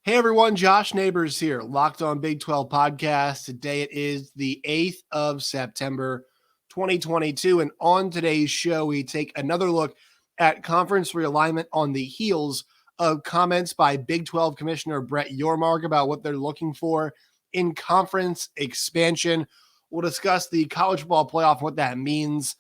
Hey everyone, Josh Neighbors here, Locked On Big 12 podcast. Today it is the 8th of September, 2022. And on today's show, we take another look at conference realignment on the heels of comments by Big 12 Commissioner Brett Yormark about what they're looking for in conference expansion. We'll discuss the college football playoff, what that means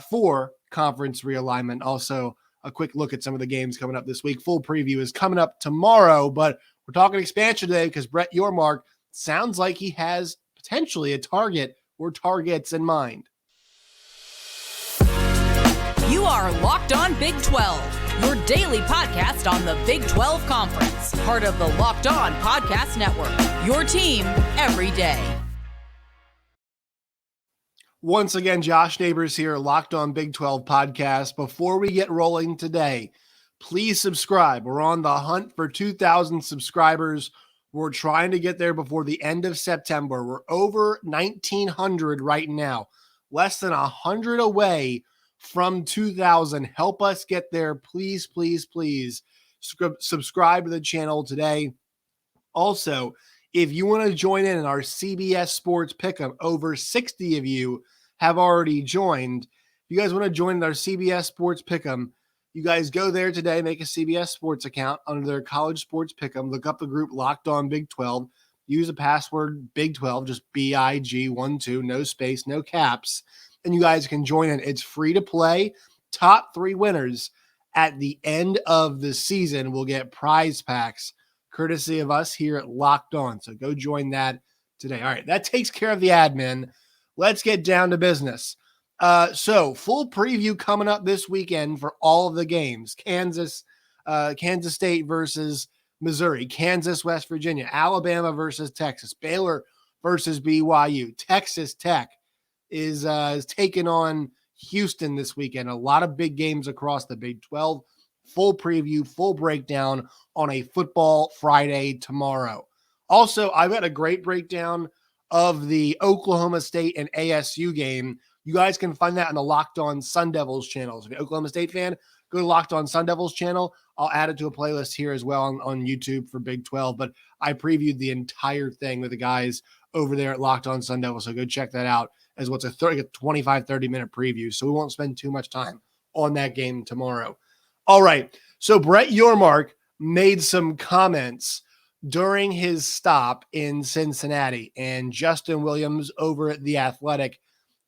for conference realignment. Also, a quick look at some of the games coming up this week. Full preview is coming up tomorrow, but we're talking expansion today because Brett Yormark sounds like he has potentially a target or targets in mind. You are Locked On Big 12, your daily podcast on the Big 12 Conference, part of the Locked On Podcast Network, your team every day. Once again, Josh Neighbors here, Locked On Big 12 podcast. Before we get rolling today, please subscribe. We're on the hunt for 2,000 subscribers. We're trying to get there before the end of September. We're over 1,900 right now, less than 100 away from 2,000. Help us get there. Please, please, please subscribe to the channel today. Also, if you want to join in our CBS Sports Pick'em, over 60 of you have already joined. If you guys want to join our CBS Sports Pick'em, you guys go there today, make a CBS Sports account under their college sports pick'em, look up the group Locked On Big 12, use the password Big 12, just BIG12, no space, no caps, and you guys can join in. It's free to play. Top 3 winners at the end of the season will get prize packs courtesy of us here at Locked On. So go join that today. All right, that takes care of the admin. Let's get down to business. So full preview coming up this weekend for all of the games. Kansas State versus Missouri, Kansas, West Virginia, Alabama versus Texas, Baylor versus BYU. Texas Tech is taking on Houston this weekend. A lot of big games across the Big 12. Full preview, full breakdown on a Football Friday tomorrow. Also, I've got a great breakdown of the Oklahoma State and ASU game. You guys can find that on the Locked On Sun Devils channel. So if you're an Oklahoma State fan, go to Locked On Sun Devils channel. I'll add it to a playlist here as well on YouTube for Big 12. But I previewed the entire thing with the guys over there at Locked On Sun Devils. So go check that out as what's a 25-30-minute preview. So we won't spend too much time on that game tomorrow. All right. So Brett Yormark made some comments during his stop in Cincinnati, and Justin Williams over at The Athletic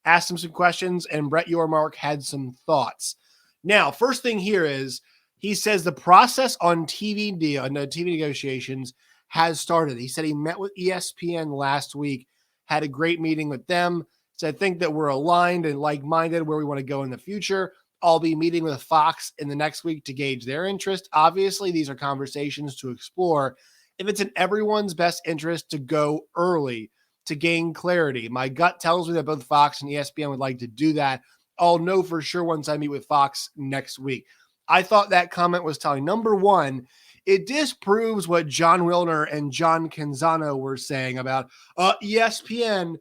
asked him some questions, and Brett Yormark had some thoughts. Now, first thing here is he says the process on TV negotiations has started. He said he met with ESPN last week, had a great meeting with them. So I think that we're aligned and like-minded where we want to go in the future. I'll be meeting with Fox in the next week to gauge their interest. Obviously, these are conversations to explore. If it's in everyone's best interest to go early to gain clarity, my gut tells me that both Fox and ESPN would like to do that. I'll know for sure once I meet with Fox next week. I thought that comment was telling. Number one, it disproves what John Wilner and John Canzano were saying about ESPN.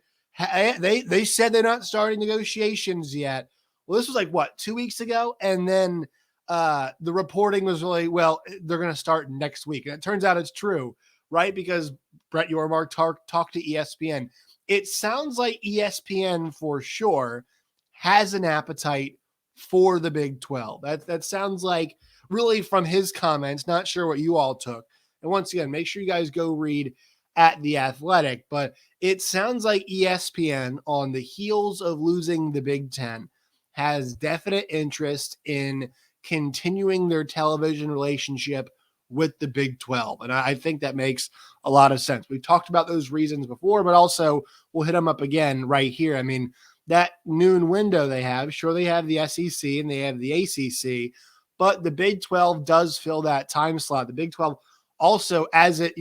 They said they're not starting negotiations yet. Well, this was like, 2 weeks ago? And then the reporting was really, well, they're going to start next week. And it turns out it's true, right? Because Brett Yormark talked to ESPN. It sounds like ESPN for sure has an appetite for the Big 12. That sounds like really from his comments, not sure what you all took. And once again, make sure you guys go read at The Athletic. But it sounds like ESPN, on the heels of losing the Big 10, has definite interest in continuing their television relationship with the Big 12. And I think that makes a lot of sense. We've talked about those reasons before, but also we'll hit them up again right here. I mean, that noon window they have, sure, they have the SEC and they have the ACC, but the Big 12 does fill that time slot. The Big 12 also, as it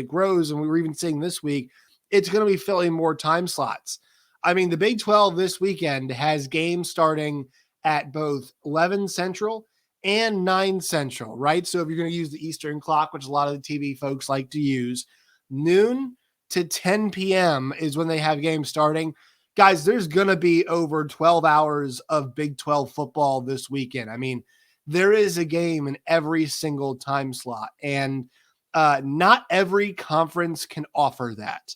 grows, and we were even seeing this week, it's going to be filling more time slots. I mean, the Big 12 this weekend has games starting at both 11 Central and 9 Central, right? So if you're going to use the Eastern clock, which a lot of the TV folks like to use, noon to 10 p.m. is when they have games starting. Guys, there's going to be over 12 hours of Big 12 football this weekend. I mean, there is a game in every single time slot. And Not every conference can offer that.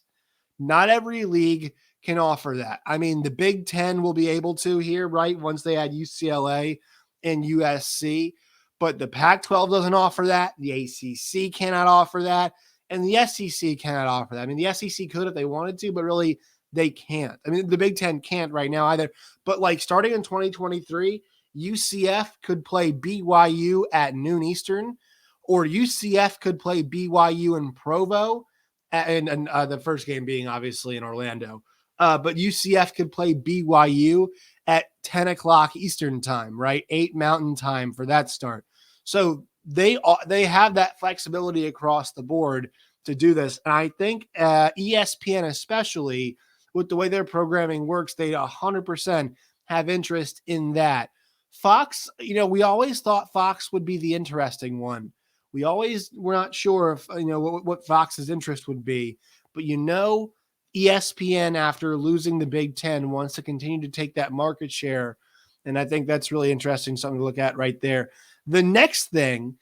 Not every league can offer that. I mean, the Big Ten will be able to here, right? Once they add UCLA and USC, but the Pac-12 doesn't offer that. The ACC cannot offer that. And the SEC cannot offer that. I mean, the SEC could if they wanted to, but really they can't. I mean, the Big Ten can't right now either. But like starting in 2023, UCF could play BYU at noon Eastern, or UCF could play BYU in Provo, and the first game being obviously in Orlando. But UCF could play BYU at 10 o'clock Eastern time, right? 8 Mountain time for that start. So they have that flexibility across the board to do this. And I think ESPN, especially with the way their programming works, they 100% have interest in that. Fox, we always thought Fox would be the interesting one. We always were not sure if, what Fox's interest would be. But ESPN, after losing the Big Ten, wants to continue to take that market share. And I think that's really interesting, something to look at right there. The next thing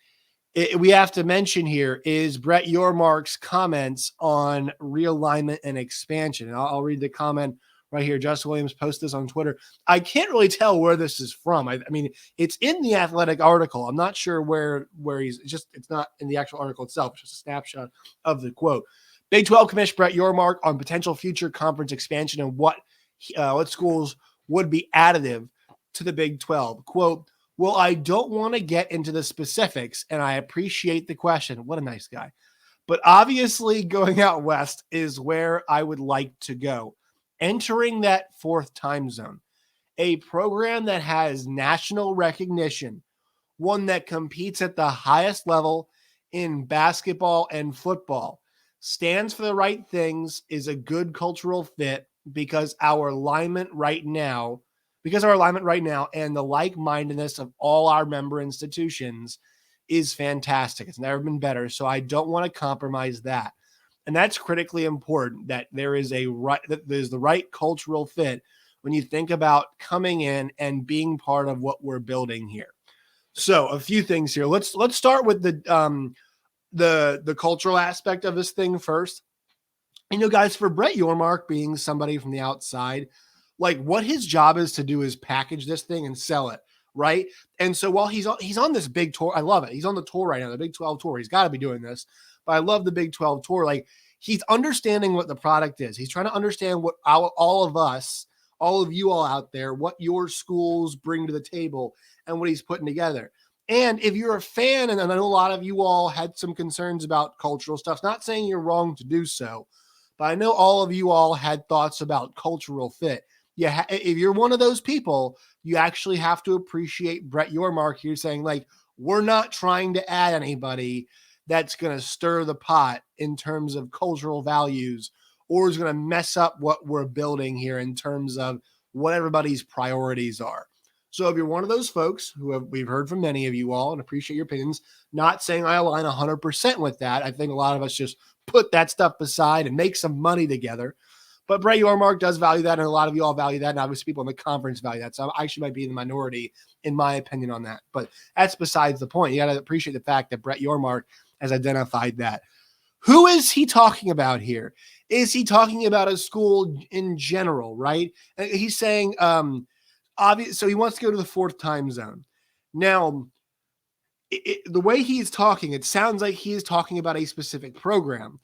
we have to mention here is Brett Yormark's comments on realignment and expansion. And I'll read the comment right here. Justin Williams posted this on Twitter. I can't really tell where this is from. I mean, it's in the Athletic article. I'm not sure where it's not in the actual article itself. It's just a snapshot of the quote. Big 12 Commissioner Brett Yormark on potential future conference expansion and what schools would be additive to the Big 12. Quote, well, I don't want to get into the specifics, and I appreciate the question. What a nice guy. But obviously going out west is where I would like to go. Entering that fourth time zone, a program that has national recognition, one that competes at the highest level in basketball and football, stands for the right things, is a good cultural fit because our alignment right now and the like-mindedness of all our member institutions is fantastic. It's never been better. So I don't want to compromise that. And that's critically important, that there's the right cultural fit when you think about coming in and being part of what we're building here. So a few things here. Let's start with the cultural aspect of this thing first. Guys, for Brett Yormark being somebody from the outside, like what his job is to do is package this thing and sell it, right? And so while he's on this big tour, I love it. He's on the tour right now, the Big 12 tour. He's got to be doing this. But I love the Big 12 tour. Like he's understanding what the product is. He's trying to understand what all of you all out there, what your schools bring to the table and what he's putting together. And if you're a fan, and I know a lot of you all had some concerns about cultural stuff, not saying you're wrong to do so, but I know all of you all had thoughts about cultural fit. Yeah, if you're one of those people, you actually have to appreciate Brett Yormark here saying, like, we're not trying to add anybody that's going to stir the pot in terms of cultural values or is going to mess up what we're building here in terms of what everybody's priorities are. So if you're one of those folks we've heard from many of you all and appreciate your opinions, not saying I align 100% with that. I think a lot of us just put that stuff aside and make some money together. But Brett Yormark does value that, and a lot of you all value that, and obviously people in the conference value that. So I actually might be in the minority in my opinion on that. But that's besides the point. You got to appreciate the fact that Brett Yormark has identified that. Who is he talking about here? Is he talking about a school in general, right? He's saying, so he wants to go to the fourth time zone. Now, the way he's talking, it sounds like he is talking about a specific program.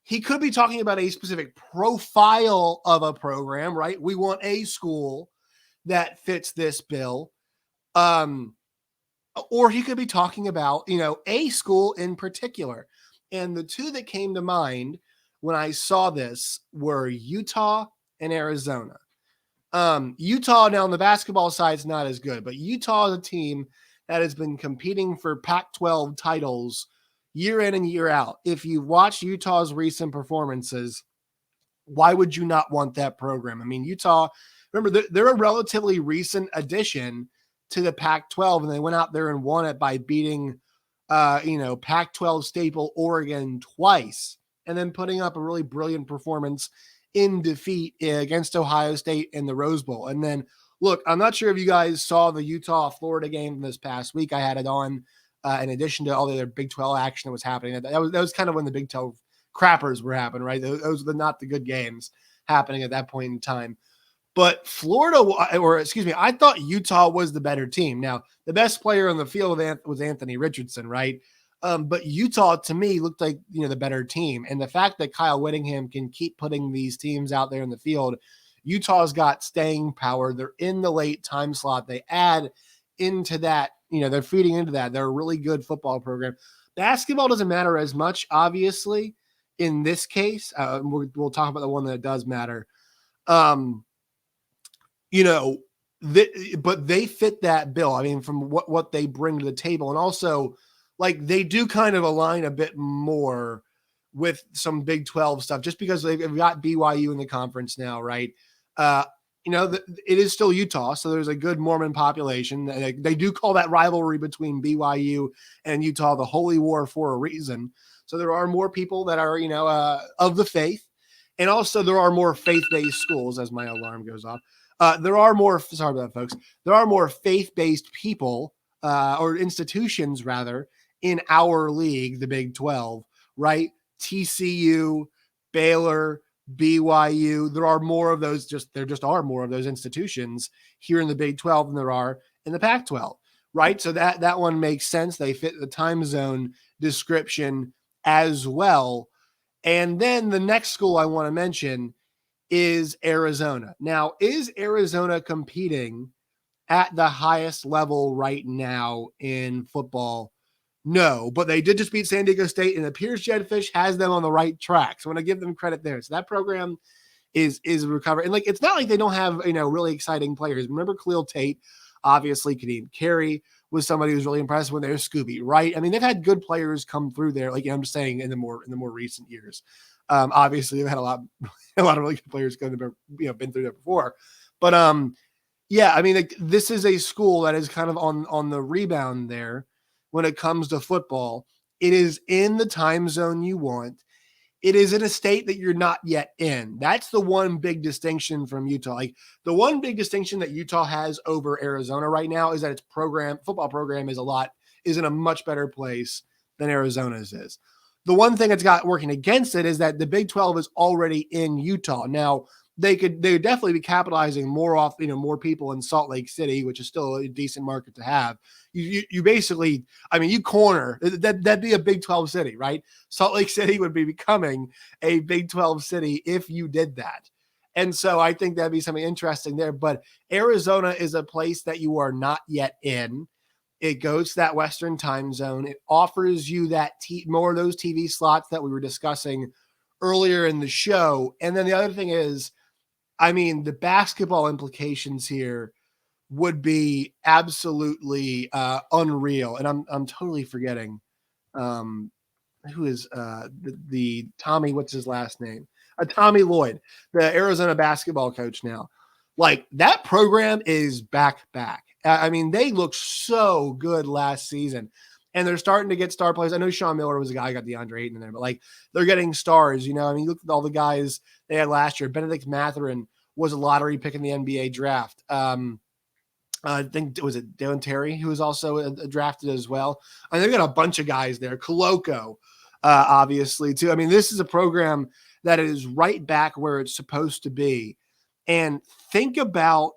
He could be talking about a specific profile of a program, right? We want a school that fits this bill. Or he could be talking about, a school in particular. And the two that came to mind when I saw this were Utah and Arizona. Utah now on the basketball side is not as good, but Utah is a team that has been competing for Pac-12 titles year in and year out. If you've watched Utah's recent performances, why would you not want that program? I mean, Utah, remember, they're a relatively recent addition to the Pac-12, and they went out there and won it by beating, Pac-12 staple Oregon twice, and then putting up a really brilliant performance in defeat against Ohio State in the Rose Bowl. And then, look, I'm not sure if you guys saw the Utah-Florida game this past week. I had it on in addition to all the other Big 12 action that was happening. That was kind of when the Big 12 crappers were happening, right? Those were not the good games happening at that point in time. But I thought Utah was the better team. Now, the best player on the field was Anthony Richardson, right? But Utah, to me, looked like, the better team. And the fact that Kyle Whittingham can keep putting these teams out there in the field, Utah's got staying power. They're in the late time slot. They add into that, they're feeding into that. They're a really good football program. Basketball doesn't matter as much, obviously, in this case. We'll talk about the one that does matter. But they fit that bill. I mean, from what they bring to the table. And also, like, they do kind of align a bit more with some Big 12 stuff just because they've got BYU in the conference now, right? It is still Utah, so there's a good Mormon population. They do call that rivalry between BYU and Utah the Holy War for a reason. So there are more people that are, of the faith. And also there are more faith-based schools, as my alarm goes off. There are more faith-based people or institutions, rather, in our league, the Big 12, right? TCU, Baylor, BYU. There are more of those. There just are more of those institutions here in the Big 12 than there are in the Pac-12, right? So that one makes sense. They fit the time zone description as well. And then the next school I want to mention is Arizona. Now, is Arizona competing at the highest level right now in football? No, but they did just beat San Diego State, and it appears Jedfish has them on the right track. So I want to give them credit there. So that program is recovering. And it's not like they don't have, really exciting players. Remember Khalil Tate, obviously. Kadeem Carey was somebody who was really impressive when they were Scooby, right? I mean, they've had good players come through there. I'm just saying in the more recent years. Obviously they've had a lot of really good players been through there before. But yeah, I mean, this is a school that is kind of on the rebound there when it comes to football. It is in the time zone you want. It is in a state that you're not yet in. That's the one big distinction from Utah. The one big distinction that Utah has over Arizona right now is that its football program is in a much better place than Arizona's is. The one thing that's got working against it is that the Big 12 is already in Utah. Now, they would definitely be capitalizing more off, more people in Salt Lake City, which is still a decent market to have. You basically, you corner, that'd be a Big 12 city, right? Salt Lake City would be becoming a Big 12 city if you did that. And so I think that'd be something interesting there. But Arizona is a place that you are not yet in. It goes to that Western time zone. It offers you that more of those TV slots that we were discussing earlier in the show. And then the other thing is, the basketball implications here would be absolutely unreal. And I'm totally forgetting who is the Tommy, what's his last name? Tommy Lloyd, the Arizona basketball coach now. That program is back. They looked so good last season. And they're starting to get star players. I know Sean Miller was a guy who got DeAndre Ayton in there, but they're getting stars, you look at all the guys they had last year. Benedict Mathurin was a lottery pick in the NBA draft. I think was it Dylan Terry, who was also drafted as well. They've got a bunch of guys there. Koloko, obviously, too. This is a program that is right back where it's supposed to be. And think about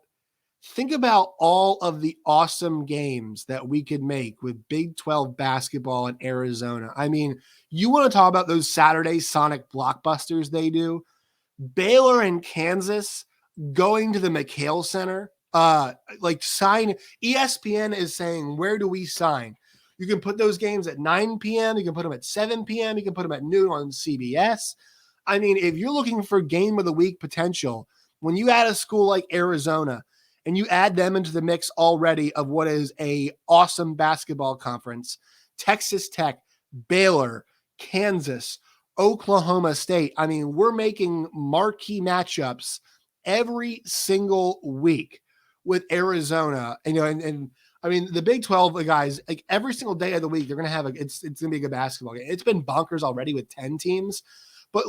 all of the awesome games that we could make with Big 12 basketball in Arizona. You want to talk about those Saturday Sonic blockbusters they do? Baylor and Kansas going to the McHale Center. Sign. ESPN is saying, where do we sign? You can put those games at 9 p.m. You can put them at 7 p.m. You can put them at noon on CBS. If you're looking for game of the week potential, when you add a school like Arizona and you add them into the mix already of what is a awesome basketball conference, Texas Tech, Baylor, Kansas, Oklahoma State. We're making marquee matchups every single week with Arizona. The Big 12 guys, every single day of the week, they're going to have it's going to be a good basketball game. It's been bonkers already with 10 teams, but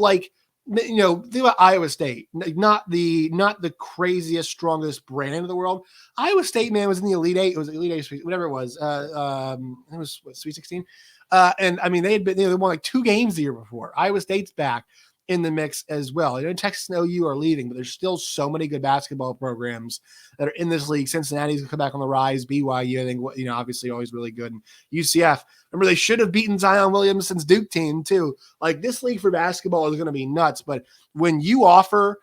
think about Iowa State, not the craziest, strongest brand in the world. Iowa State, man, was in the Elite Eight. It was Elite Eight, whatever it was. It was Sweet 16. And I mean, they won like 2 games the year before. Iowa State's back in the mix as well. Texas and OU are leaving, but there's still so many good basketball programs that are in this league. Cincinnati's going to come back on the rise. BYU, I think, obviously always really good. And UCF, remember, they should have beaten Zion Williamson's Duke team too. Like, this league for basketball is going to be nuts. But when you offer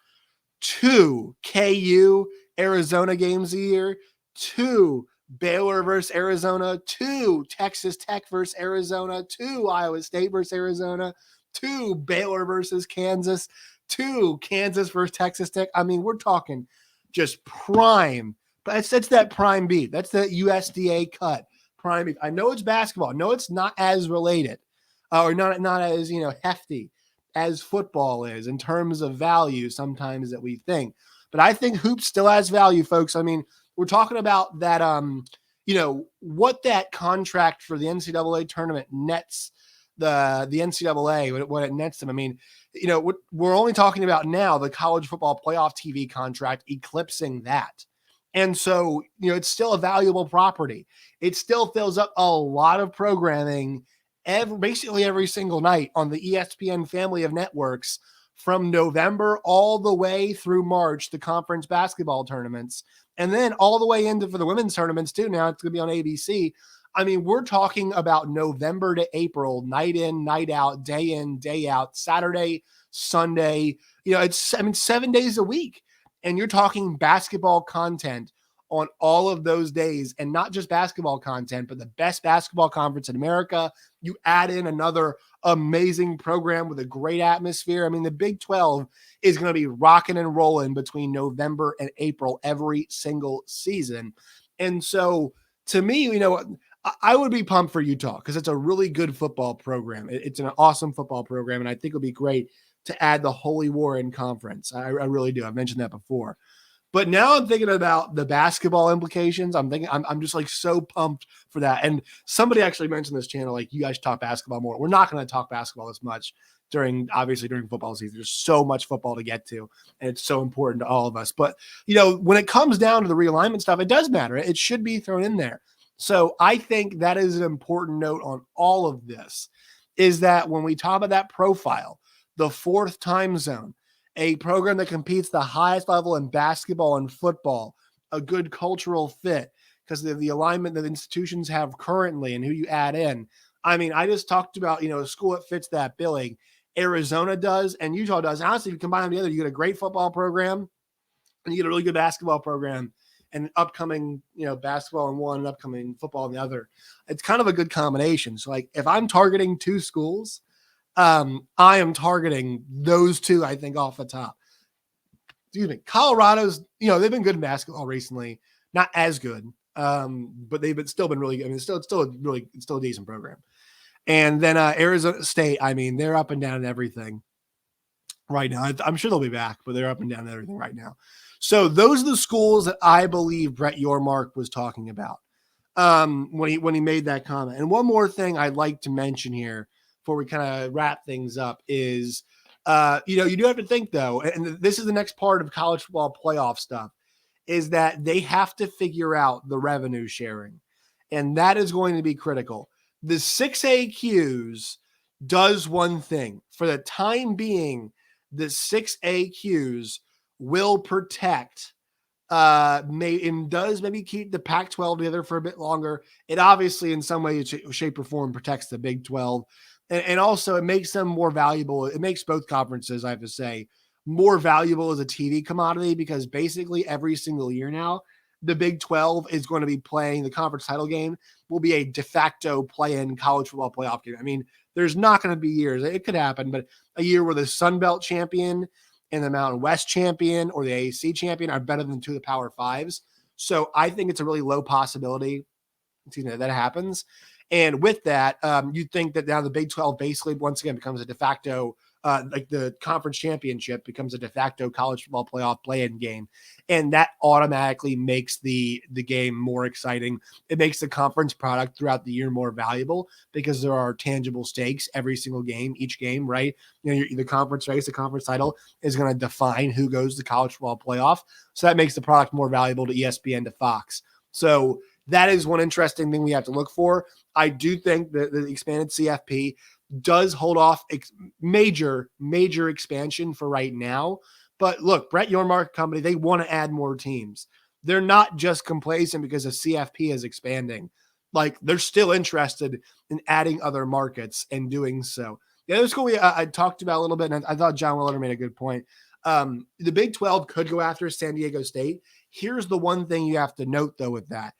2 KU Arizona games a year, 2 Baylor versus Arizona, 2 Texas Tech versus Arizona, 2 Iowa State versus Arizona, 2 Baylor versus Kansas, 2 Kansas versus Texas Tech. I mean, we're talking just prime. But that's that prime beat. That's the USDA cut prime beat. I know it's basketball. I know it's not as related or not as, hefty as football is in terms of value sometimes that we think. But I think hoops still has value, folks. I mean, we're talking about that, what that contract for the NCAA tournament nets the NCAA, what it nets them. I mean, we're only talking about now the college football playoff TV contract eclipsing that. And so, it's still a valuable property. It still fills up a lot of programming basically every single night on the ESPN family of networks from November all the way through March, the conference basketball tournaments, and then all the way into for the women's tournaments too. Now it's going to be on ABC. I mean, we're talking about November to April, night in, night out, day in, day out, Saturday, Sunday. It's 7 days a week. And you're talking basketball content on all of those days, and not just basketball content, but the best basketball conference in America. You add in another amazing program with a great atmosphere. I mean, the Big 12 is going to be rocking and rolling between November and April every single season. And so to me, I would be pumped for Utah because it's a really good football program. It's an awesome football program, and I think it'll be great to add the Holy War in conference. I really do. I've mentioned that before. But now I'm thinking about the basketball implications. I'm just like so pumped for that. And somebody actually mentioned this channel, like, you guys talk basketball more. We're not going to talk basketball as much during football season. There's so much football to get to, and it's so important to all of us. But, when it comes down to the realignment stuff, it does matter. It should be thrown in there. So I think that is an important note on all of this, is that when we talk about that profile, the 4th time zone, a program that competes the highest level in basketball and football, a good cultural fit because of the alignment that institutions have currently and who you add in. I mean, I just talked about, a school that fits that billing. Arizona does and Utah does. Honestly, if you combine them together, you get a great football program and you get a really good basketball program, and upcoming, basketball in one and upcoming football in the other. It's kind of a good combination. So, like, if I'm targeting 2 schools, I am targeting those 2, I think, off the top. Excuse me. Colorado's, they've been good in basketball recently. Not as good, but they've still been really good. I mean, it's still a decent program. And then Arizona State, I mean, they're up and down in everything right now. I'm sure they'll be back, but they're up and down in everything right now. So those are the schools that I believe Brett Yormark was talking about when he made that comment. And one more thing I'd like to mention here before we kind of wrap things up is, you do have to think, though, and this is the next part of college football playoff stuff, is that they have to figure out the revenue sharing. And that is going to be critical. The 6AQs does one thing. For the time being, the 6AQs will protect does maybe keep the Pac-12 together for a bit longer. It obviously in some way, shape, or form protects the Big 12. And also it makes them more valuable. It makes both conferences, I have to say, more valuable as a TV commodity, because basically every single year now, the Big 12 is going to be playing the conference title game, will be a de facto play-in college football playoff game. I mean, there's not going to be years, it could happen, but a year where the Sun Belt champion and the Mountain West champion or the AAC champion are better than 2 of the Power Fives. So I think it's a really low possibility that happens. And with that, you'd think that now the Big 12 basically once again becomes a de facto like the conference championship becomes a de facto college football playoff play-in game. And that automatically makes the game more exciting. It makes the conference product throughout the year more valuable because there are tangible stakes every single game, each game, right? The conference race, the conference title is going to define who goes to college football playoff. So that makes the product more valuable to ESPN, to Fox. So that is one interesting thing we have to look for. I do think that the expanded CFP does hold off major expansion for right now. But look, Brett Yormark company, they want to add more teams. They're not just complacent because the CFP is expanding. Like, they're still interested in adding other markets and doing so. The other school I talked about a little bit, and I thought John Williter made a good point. The Big 12 could go after San Diego State. Here's the one thing you have to note, though, with that.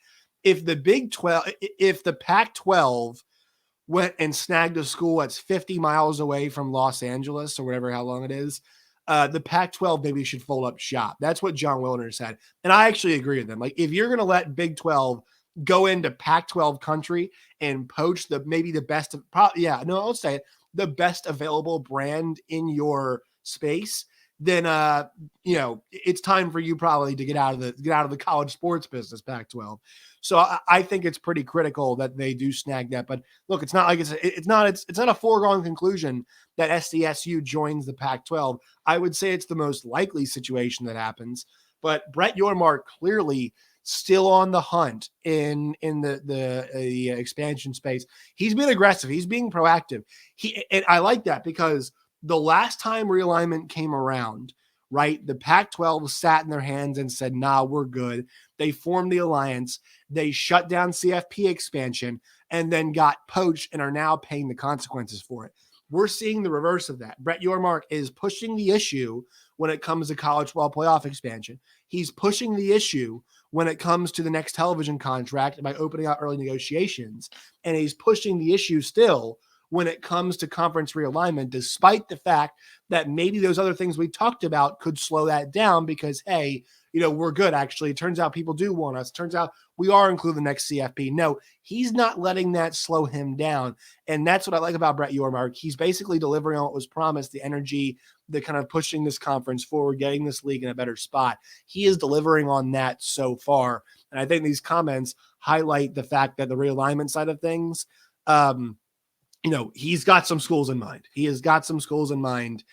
If the Pac-12 went and snagged a school that's 50 miles away from Los Angeles or whatever, how long it is, the Pac-12 maybe should fold up shop. That's what John Williter said. And I actually agree with them. Like, if you're going to let Big 12 go into Pac-12 country and poach the best of, I'll say it, the best available brand in your space, then it's time for you probably to get out of the college sports business, Pac-12. So I think it's pretty critical that they do snag that. But look, it's not like it's not a foregone conclusion that SDSU joins the Pac-12. I would say it's the most likely situation that happens. But Brett Yormark clearly still on the hunt in the expansion space. He's been aggressive. He's being proactive. And I like that because the last time realignment came around, right, the Pac-12 sat in their hands and said, nah, we're good. They formed the alliance. They shut down CFP expansion and then got poached and are now paying the consequences for it. We're seeing the reverse of that. Brett Yormark is pushing the issue when it comes to college football playoff expansion. He's pushing the issue when it comes to the next television contract by opening out early negotiations. And he's pushing the issue still when it comes to conference realignment, despite the fact that maybe those other things we talked about could slow that down because, hey, we're good, actually. It turns out people do want us. Turns out we are including the next CFP. No, he's not letting that slow him down. And that's what I like about Brett Yormark. He's basically delivering on what was promised, the energy, the kind of pushing this conference forward, getting this league in a better spot. He is delivering on that so far. And I think these comments highlight the fact that the realignment side of things, he's got some schools in mind. He has got some schools in mind.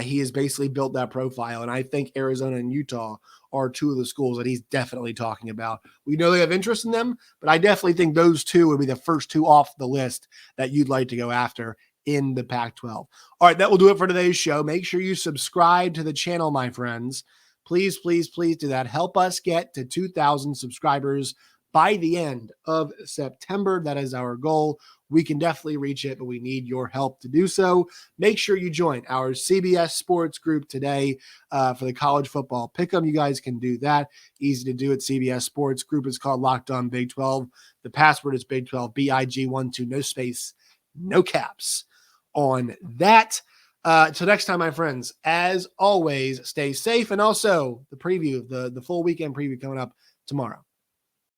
He has basically built that profile. And I think Arizona and Utah are two of the schools that he's definitely talking about. We know they have interest in them, but I definitely think those two would be the first two off the list that you'd like to go after in the Pac-12. All right, that will do it for today's show. Make sure you subscribe to the channel, my friends. Please, please, please do that. Help us get to 2,000 subscribers by the end of September. That is our goal. We can definitely reach it, but we need your help to do so. Make sure you join our CBS Sports group today for the college football pick'em. You guys can do that. Easy to do at CBS Sports group. It's called Locked On Big 12. The password is Big 12, BIG12, no space, no caps on that. Till next time, my friends, as always, stay safe. And also the preview, the full weekend preview coming up tomorrow.